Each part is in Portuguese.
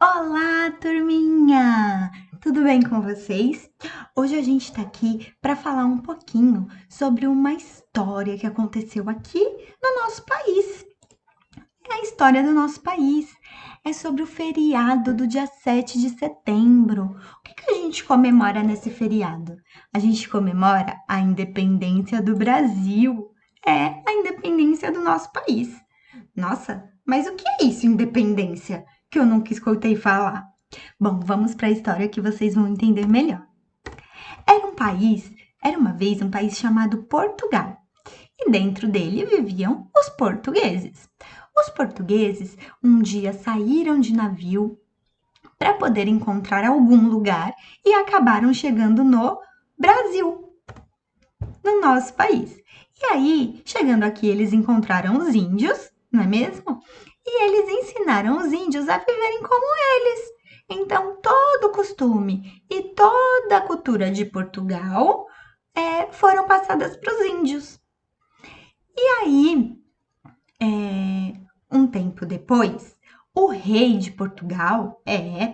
Olá, turminha! Tudo bem com vocês? Hoje a gente está aqui para falar um pouquinho sobre uma história que aconteceu aqui no nosso país. É a história do nosso país. É sobre o feriado do dia 7 de setembro. O que a gente comemora nesse feriado? A gente comemora a independência do Brasil. É a independência do nosso país. Nossa, mas o que é isso, independência? Que eu nunca escutei falar. Bom, vamos para a história que vocês vão entender melhor. Era uma vez um país chamado Portugal, e dentro dele viviam os portugueses. Os portugueses um dia saíram de navio para poder encontrar algum lugar e acabaram chegando no Brasil, no nosso país. E aí, chegando aqui, eles encontraram os índios, não é mesmo? E eles ensinaram os índios a viverem como eles. Então, todo o costume e toda a cultura de Portugal foram passadas para os índios. E aí, um tempo depois, o rei de Portugal,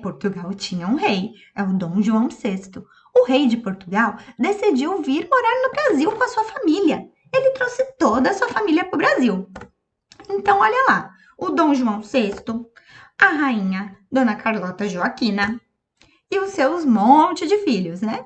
Portugal tinha um rei, é o Dom João VI. O rei de Portugal decidiu vir morar no Brasil com a sua família. Ele trouxe toda a sua família para o Brasil. Então, olha lá, o Dom João VI, a rainha Dona Carlota Joaquina e os seus monte de filhos, né?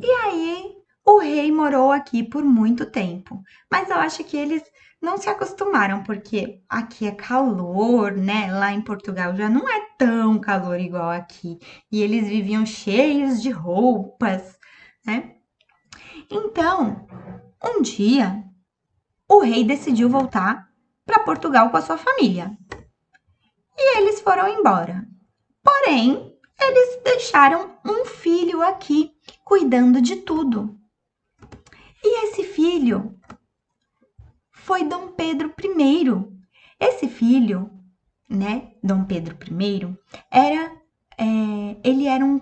E aí, o rei morou aqui por muito tempo, mas eu acho que eles não se acostumaram, porque aqui é calor, né? Lá em Portugal já não é tão calor igual aqui. E eles viviam cheios de roupas, né? Então, um dia, o rei decidiu voltar para Portugal com a sua família. E eles foram embora. Porém, eles deixaram um filho aqui, cuidando de tudo. E esse filho foi Dom Pedro I. Esse filho, né, Dom Pedro I, ele era um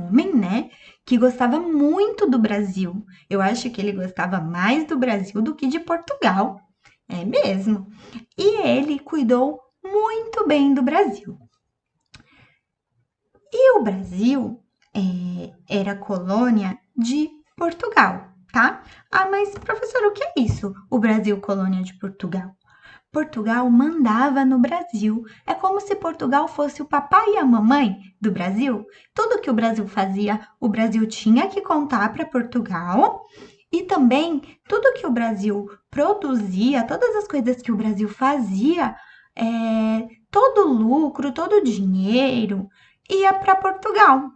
homem, né, que gostava muito do Brasil. Eu acho que ele gostava mais do Brasil do que de Portugal. É mesmo. E ele cuidou muito bem do Brasil. E o Brasil era colônia de Portugal, tá? Ah, mas professor, o que é isso? O Brasil colônia de Portugal? Portugal mandava no Brasil. É como se Portugal fosse o papai e a mamãe do Brasil. Tudo que o Brasil fazia, o Brasil tinha que contar para Portugal. E também tudo que o Brasil produzia, todas as coisas que o Brasil fazia, todo o lucro, todo o dinheiro ia para Portugal.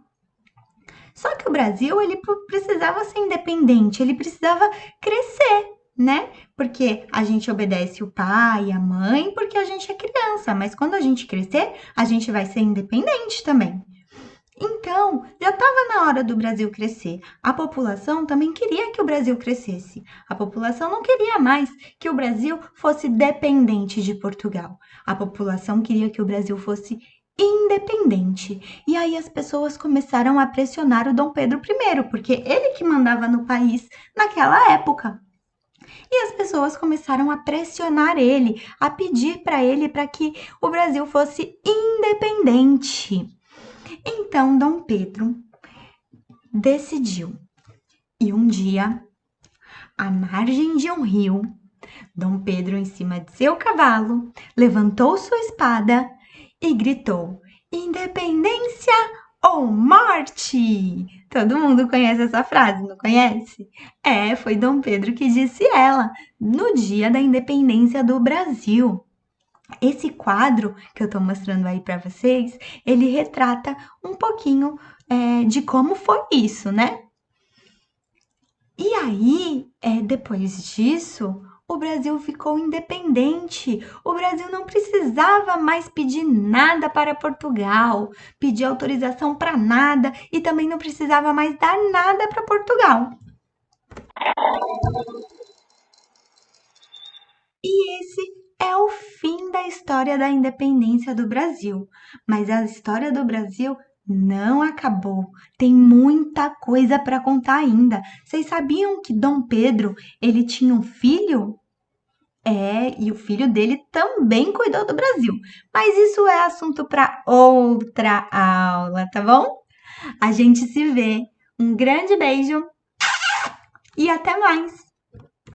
Só que o Brasil, ele precisava ser independente, ele precisava crescer, né? Porque a gente obedece o pai, a mãe, porque a gente é criança, mas quando a gente crescer, a gente vai ser independente também. Então, já estava na hora do Brasil crescer. A população também queria que o Brasil crescesse. A população não queria mais que o Brasil fosse dependente de Portugal. A população queria que o Brasil fosse independente. E aí as pessoas começaram a pressionar o Dom Pedro I, porque ele que mandava no país naquela época. E as pessoas começaram a pressionar ele, a pedir para ele para que o Brasil fosse independente. Então, Dom Pedro decidiu. E um dia, à margem de um rio, Dom Pedro, em cima de seu cavalo, levantou sua espada e gritou: Independência ou morte! Todo mundo conhece essa frase, não conhece? Foi Dom Pedro que disse ela no dia da independência do Brasil. Esse quadro que eu estou mostrando aí para vocês, ele retrata um pouquinho de como foi isso, né? E aí, depois disso, o Brasil ficou independente. O Brasil não precisava mais pedir nada para Portugal, pedir autorização para nada e também não precisava mais dar nada para Portugal. E esse é o fim da história da independência do Brasil. Mas a história do Brasil não acabou. Tem muita coisa para contar ainda. Vocês sabiam que Dom Pedro, ele tinha um filho? E o filho dele também cuidou do Brasil. Mas isso é assunto para outra aula, tá bom? A gente se vê. Um grande beijo e até mais!